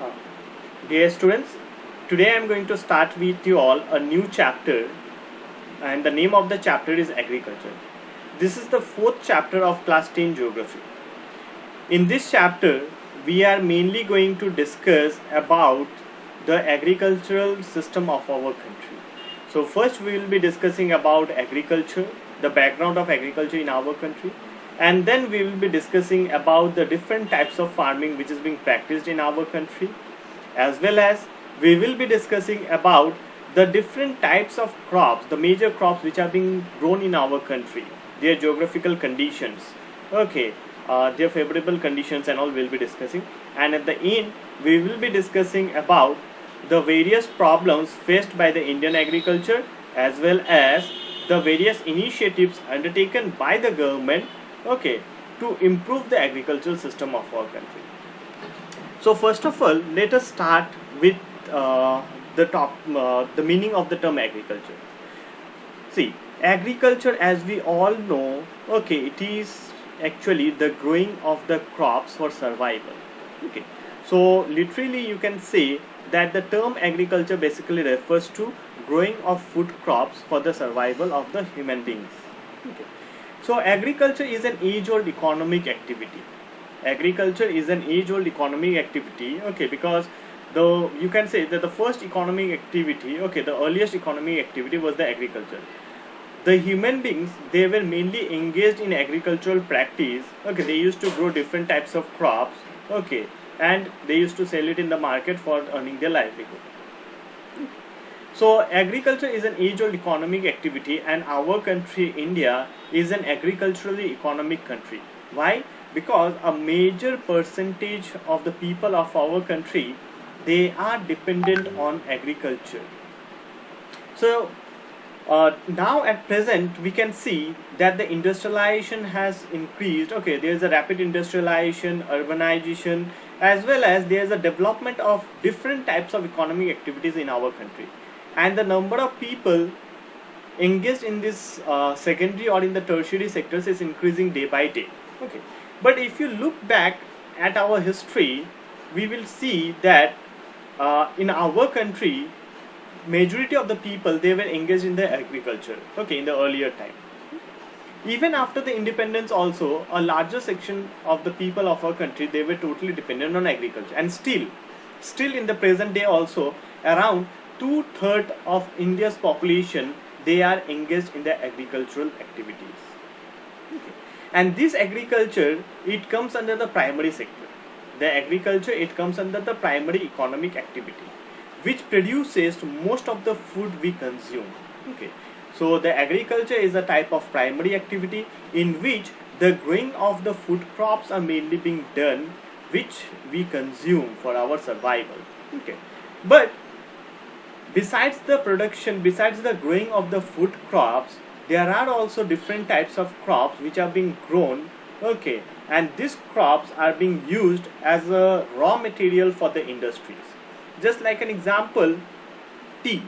Uh, Dear students, today I am going to start with you all a new chapter, and the name of the chapter is Agriculture. This is the fourth chapter of class 10 geography. In this chapter, we are mainly going to discuss about the agricultural system of our country. So first we will be discussing about agriculture, the background of agriculture in our country, and then we will be discussing about the different types of farming which is being practiced in our country, as well as we will be discussing about the different types of crops, the major crops which are being grown in our country, their geographical conditions, okay, their favorable conditions and all we'll be discussing. And at the end, we will be discussing about the various problems faced by the Indian agriculture, as well as the various initiatives undertaken by the government, okay, to improve the agricultural system of our country. So first of all, let us start with the meaning of the term agriculture. See, agriculture, as we all know, okay, it is actually the growing of the crops for survival. Okay, so literally you can say that the term agriculture basically refers to growing of food crops for the survival of the human beings. Okay, so agriculture is an age-old economic activity. Agriculture is an age-old economic activity, okay, because the you can say that the first economic activity, okay, the earliest economic activity was the agriculture. The human beings, they were mainly engaged in agricultural practice, okay, they used to grow different types of crops, okay, and they used to sell it in the market for earning their livelihood. So agriculture is an age-old economic activity, and our country, India, is an agriculturally economic country. Why? Because a major percentage of the people of our country, they are dependent on agriculture. So now at present we can see that the industrialization has increased. Okay, there is a rapid industrialization, urbanization, as well as there is a development of different types of economic activities in our country, and the number of people engaged in this secondary or in the tertiary sectors is increasing day by day. Okay, but if you look back at our history, we will see that in our country, majority of the people, they were engaged in the agriculture, okay, in the earlier time. Even after the independence also, a larger section of the people of our country, they were totally dependent on agriculture, and still in the present day also, around two-thirds of India's population, they are engaged in the agricultural activities. Okay. And this agriculture, it comes under the primary sector. The agriculture, it comes under the primary economic activity, which produces most of the food we consume. Okay, so the agriculture is a type of primary activity in which the growing of the food crops are mainly being done, which we consume for our survival. Okay, but besides the production, besides the growing of the food crops, there are also different types of crops which are being grown, okay, and these crops are being used as a raw material for the industries. Just like an example, tea,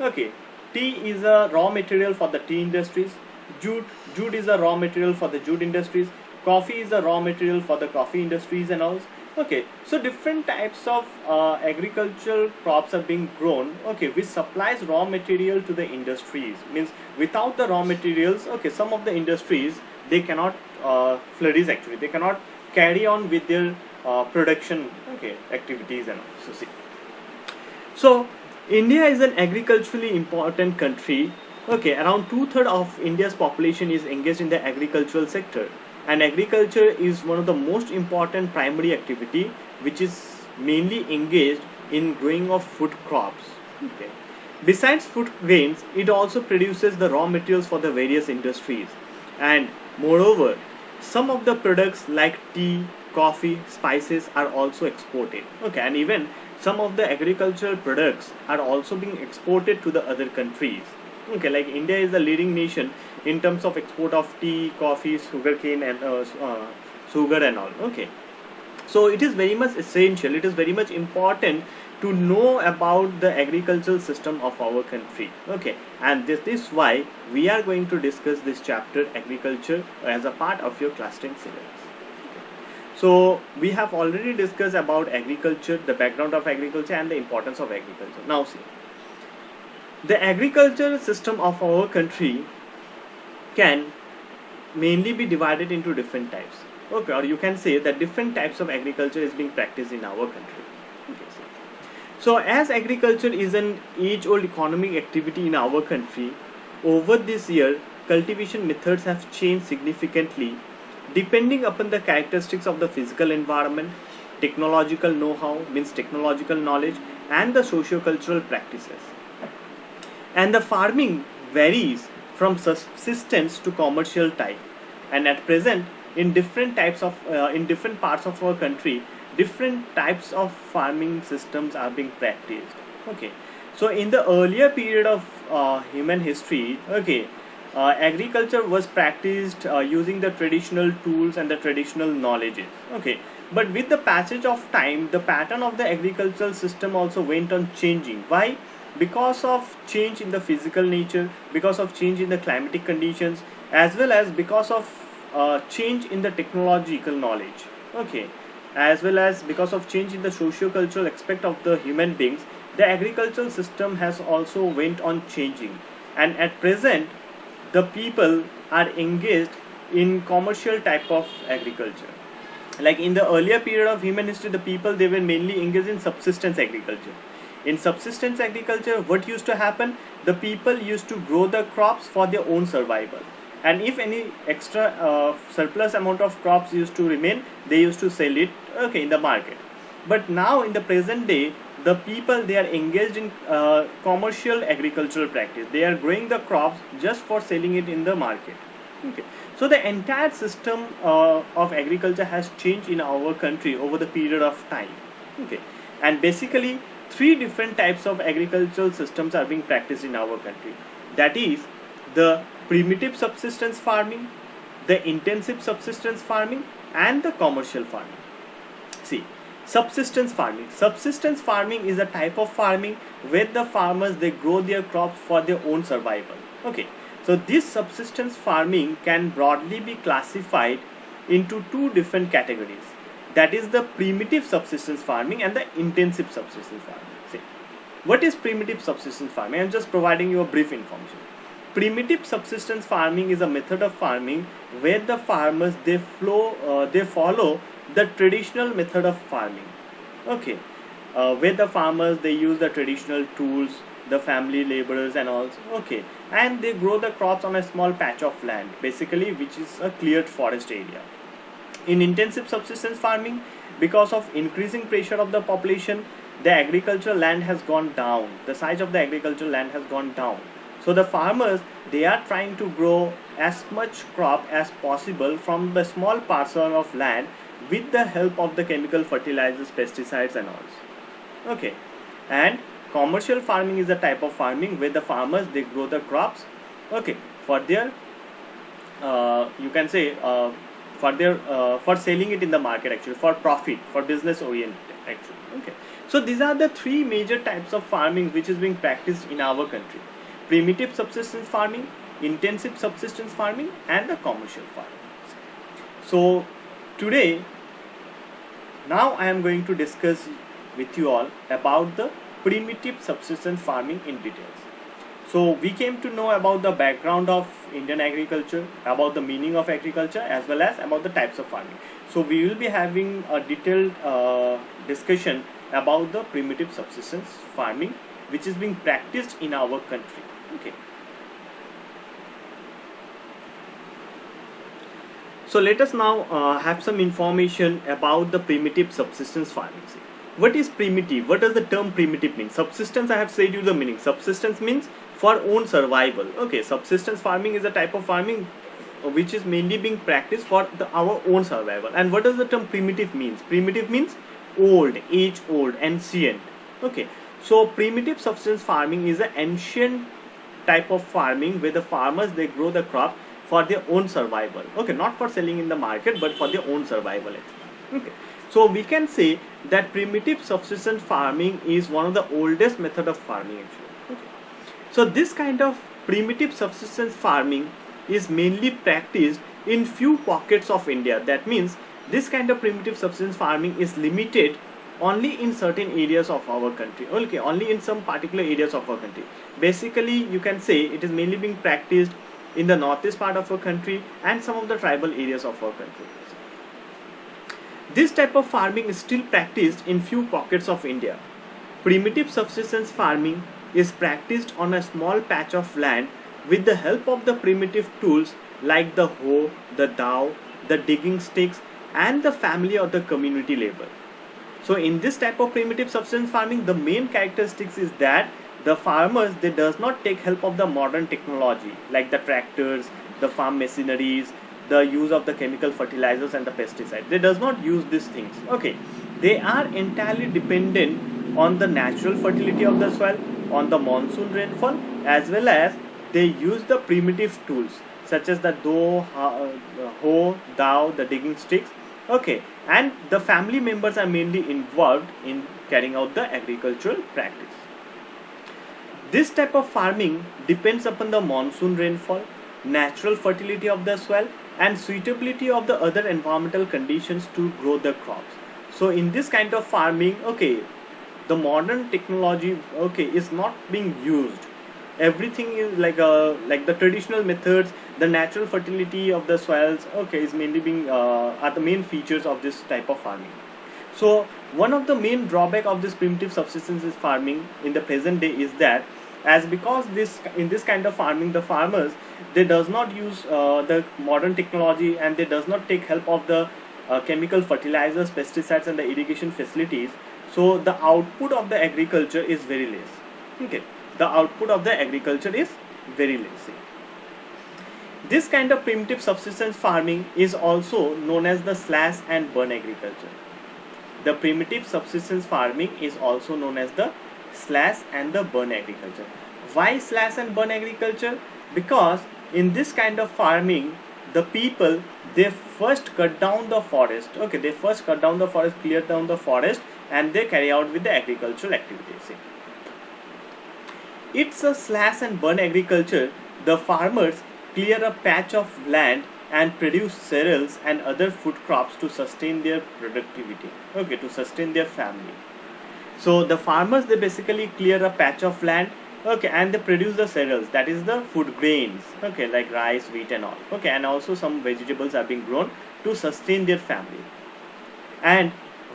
okay, tea is a raw material for the tea industries. Jute is a raw material for the jute industries. Coffee is a raw material for the coffee industries and all. Okay, so different types of agricultural crops are being grown, okay, which supplies raw material to the industries. Means without the raw materials, okay, some of the industries, they cannot flourish, actually they cannot carry on with their production, okay, activities and all. So India is an agriculturally important country. Okay, around two-thirds of India's population is engaged in the agricultural sector, and agriculture is one of the most important primary activity which is mainly engaged in growing of food crops. Okay. Besides food grains, it also produces the raw materials for the various industries, and moreover, some of the products like tea, coffee, spices are also exported. Okay, and even some of the agricultural products are also being exported to the other countries. Okay, like India is the leading nation in terms of export of tea, coffee, sugarcane, and sugar and all. Okay, so it is very much essential, it is very much important to know about the agricultural system of our country. Okay, and this is why we are going to discuss this chapter agriculture as a part of your class 10 syllabus. Okay. So we have already discussed about agriculture, the background of agriculture and the importance of agriculture. Now see, the agricultural system of our country can mainly be divided into different types. Okay, or you can say that different types of agriculture is being practiced in our country. Okay, so as agriculture is an age-old economic activity in our country, over this year, cultivation methods have changed significantly depending upon the characteristics of the physical environment, technological know-how, means technological knowledge, and the socio-cultural practices. And the farming varies from subsistence to commercial type. And at present, in different parts of our country, different types of farming systems are being practiced. Okay, so in the earlier period of human history, okay, agriculture was practiced using the traditional tools and the traditional knowledges. Okay, but with the passage of time, the pattern of the agricultural system also went on changing. Why? Because of change in the physical nature, because of change in the climatic conditions, as well as because of change in the technological knowledge. Okay, as well as because of change in the socio-cultural aspect of the human beings, the agricultural system has also went on changing. And at present, the people are engaged in commercial type of agriculture. Like in the earlier period of human history, the people, they were mainly engaged in subsistence agriculture. In subsistence agriculture, what used to happen, the people used to grow the crops for their own survival, and if any extra surplus amount of crops used to remain, they used to sell it, okay, in the market. But now in the present day, the people, they are engaged in commercial agricultural practice. They are growing the crops just for selling it in the market. Okay, so the entire system of agriculture has changed in our country over the period of time. Okay, and basically three different types of agricultural systems are being practiced in our country. That is the primitive subsistence farming, the intensive subsistence farming, and the commercial farming. See, subsistence farming. Subsistence farming is a type of farming where the farmers, they grow their crops for their own survival. Okay, so this subsistence farming can broadly be classified into two different categories. That is the primitive subsistence farming and the intensive subsistence farming. See, what is primitive subsistence farming? I am just providing you a brief information. Primitive subsistence farming is a method of farming where the farmers, they follow the traditional method of farming. Okay, where the farmers, they use the traditional tools, the family laborers and all. Okay, and they grow the crops on a small patch of land, basically, which is a cleared forest area. In intensive subsistence farming, because of increasing pressure of the population, the agricultural land has gone down. The size of the agricultural land has gone down. So the farmers, they are trying to grow as much crop as possible from the small parcel of land with the help of the chemical fertilizers, pesticides and all. Okay, and commercial farming is a type of farming where the farmers, they grow the crops, okay, for their you can say for selling it in the market, actually for profit, for business oriented actually. Okay, so these are the three major types of farming which is being practiced in our country: primitive subsistence farming, intensive subsistence farming, and the commercial farming. So today, now I am going to discuss with you all about the primitive subsistence farming in details. So we came to know about the background of Indian agriculture, about the meaning of agriculture, as well as about the types of farming. So we will be having a detailed discussion about the primitive subsistence farming which is being practiced in our country. Okay. So let us now have some information about the primitive subsistence farming. What is primitive? What does the term primitive mean? Subsistence, I have said you the meaning. Subsistence means for own survival. Okay, subsistence farming is a type of farming which is mainly being practiced for our own survival. And what does the term primitive means? Primitive means old, age old, ancient. Okay, so primitive subsistence farming is an ancient type of farming where the farmers, they grow the crop for their own survival. Okay, not for selling in the market, but for their own survival actually. Okay, so we can say that primitive subsistence farming is one of the oldest method of farming actually. Okay, so this kind of primitive subsistence farming is mainly practiced in few pockets of India. That means this kind of primitive subsistence farming is limited only in certain areas of our country, okay, only in some particular areas of our country. Basically you can say it is mainly being practiced in the northeast part of our country and some of the tribal areas of our country. This type of farming is still practiced in few pockets of India. Primitive subsistence farming is practiced on a small patch of land with the help of the primitive tools like the hoe, the dhow, the digging sticks, and the family or the community labor. So in this type of primitive subsistence farming, the main characteristics is that the farmers, they does not take help of the modern technology like the tractors, the farm machineries, the use of the chemical fertilizers and the pesticides. They does not use these things. Okay, they are entirely dependent on the natural fertility of the soil, on the monsoon rainfall, as well as they use the primitive tools such as the hoe, dhow, the digging sticks. Okay, and the family members are mainly involved in carrying out the agricultural practice. This type of farming depends upon the monsoon rainfall, natural fertility of the soil, and suitability of the other environmental conditions to grow the crops. So in this kind of farming, okay, the modern technology, okay, is not being used. Everything is like the traditional methods, the natural fertility of the soils, okay, is mainly being are the main features of this type of farming. So one of the main drawback of this primitive subsistence farming in the present day is that because this in this kind of farming the farmers, they does not use the modern technology, and they does not take help of the chemical fertilizers, pesticides, and the irrigation facilities. So the output of the agriculture is very less. Okay, the output of the agriculture is very less. This kind of primitive subsistence farming is also known as the slash and burn agriculture. The primitive subsistence farming is also known as the slash and the burn agriculture. Why slash and burn agriculture? Because in this kind of farming, the people, they first cut down the forest. Okay, they first cut down the forest, clear down the forest, and they carry out with the agricultural activities. It's a slash and burn agriculture. The farmers clear a patch of land and produce cereals and other food crops to sustain their productivity, okay, to sustain their family. So the farmers, they basically clear a patch of land, okay, and they produce the cereals, that is the food grains, okay, like rice, wheat and all, okay, and also some vegetables are being grown to sustain their family. And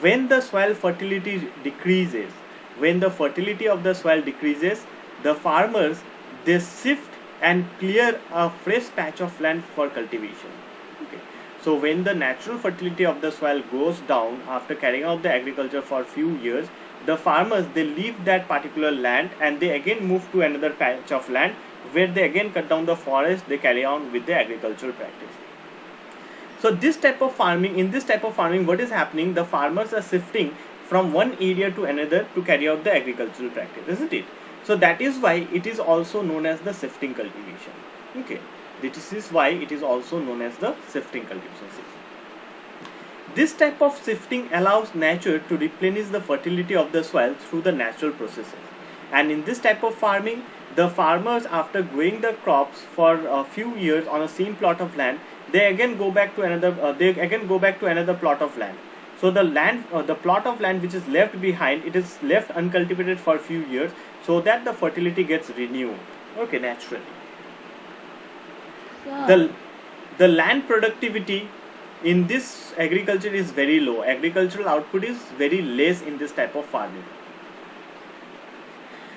when the soil fertility decreases, when the fertility of the soil decreases, the farmers, they shift and clear a fresh patch of land for cultivation. Okay. So when the natural fertility of the soil goes down after carrying out the agriculture for a few years, the farmers, they leave that particular land and they again move to another patch of land where they again cut down the forest, they carry on with the agricultural practice. So this type of farming, in this type of farming, what is happening? The farmers are shifting from one area to another to carry out the agricultural practice, isn't it? So that is why it is also known as the shifting cultivation. Okay, this is why it is also known as the shifting cultivation. This type of shifting allows nature to replenish the fertility of the soil through the natural processes. And in this type of farming, the farmers, after growing the crops for a few years on a same plot of land, they again go back to another plot of land. So the land, the plot of land which is left behind, it is left uncultivated for a few years, so that the fertility gets renewed, okay, naturally. Yeah. The land productivity in this agriculture is very low. Agricultural output is very less in this type of farming.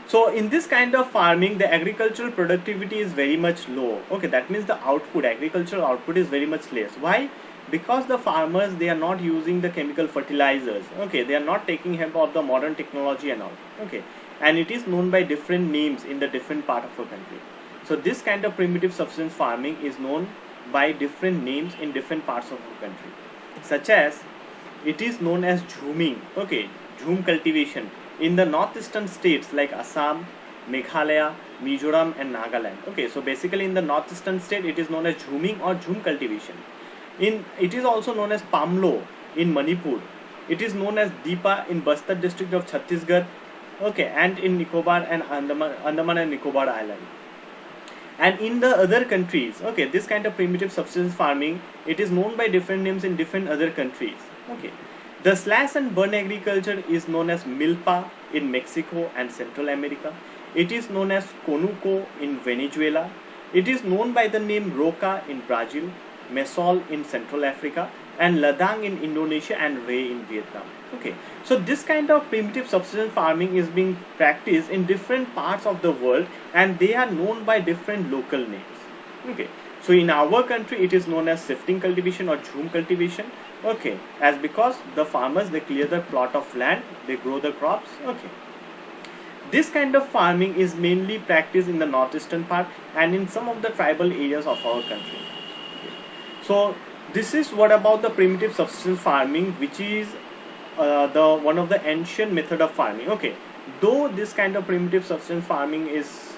So in this kind of farming, the agricultural productivity is very much low. Okay, that means the output, agricultural output is very much less. Why? Because the farmers, they are not using the chemical fertilizers. Okay, they are not taking help of the modern technology and all. Okay, and it is known by different names in the different part of the country. So this kind of primitive subsistence farming is known by different names in different parts of the country, such as it is known as jhuming, okay, jhum cultivation in the northeastern states like Assam, Meghalaya, Mizoram and Nagaland. Okay, so basically in the northeastern state it is known as jhuming or jhum cultivation. It is also known as Pamlo in Manipur. It is known as Deepa in Bastar district of Chhattisgarh, okay, and in Nicobar and Andaman and Nicobar Island. And in the other countries, okay, this kind of primitive subsistence farming, it is known by different names in different other countries. Okay, the slash and burn agriculture is known as milpa in Mexico and Central America. It is known as conuco in Venezuela. It is known by the name roca in Brazil, mesol in Central Africa, and ladang in Indonesia, and ray in Vietnam. Okay, so this kind of primitive subsistence farming is being practiced in different parts of the world, and they are known by different local names. Okay, so in our country it is known as shifting cultivation or jhum cultivation. Okay, as because the farmers, they clear the plot of land, they grow the crops. Okay, this kind of farming is mainly practiced in the northeastern part and in some of the tribal areas of our country. So this is what about the primitive subsistence farming, which is the one of the ancient method of farming. Okay, though this kind of primitive subsistence farming is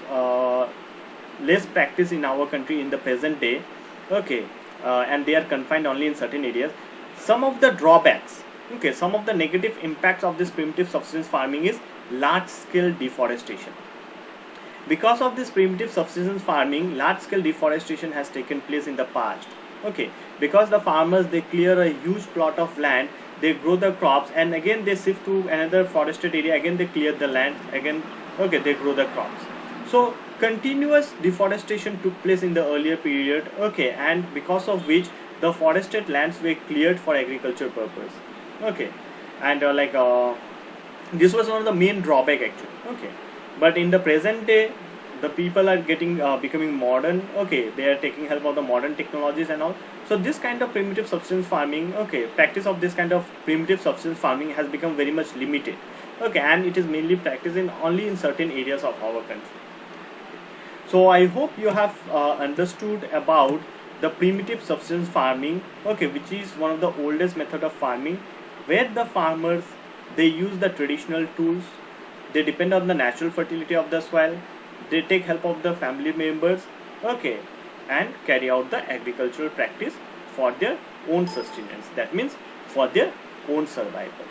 less practiced in our country in the present day. Okay, and they are confined only in certain areas. Some of the drawbacks, okay, some of the negative impacts of this primitive subsistence farming is large scale deforestation. Because of this primitive subsistence farming, large scale deforestation has taken place in the past. Okay, because the farmers, they clear a huge plot of land, they grow the crops, and again they shift to another forested area, again they clear the land again. Okay, they grow the crops. So continuous deforestation took place in the earlier period. Okay, and because of which the forested lands were cleared for agriculture purpose. Okay, and this was one of the main drawback actually. Okay, but in the present day, the people are getting becoming modern. Okay, they are taking help of the modern technologies and all. So this kind of primitive subsistence farming, okay, practice of this kind of primitive subsistence farming has become very much limited. Okay, and it is mainly practiced in only in certain areas of our country. So I hope you have understood about the primitive subsistence farming, okay, which is one of the oldest method of farming, where the farmers, they use the traditional tools, they depend on the natural fertility of the soil, they take help of the family members. Okay, and carry out the agricultural practice for their own sustenance, that means for their own survival.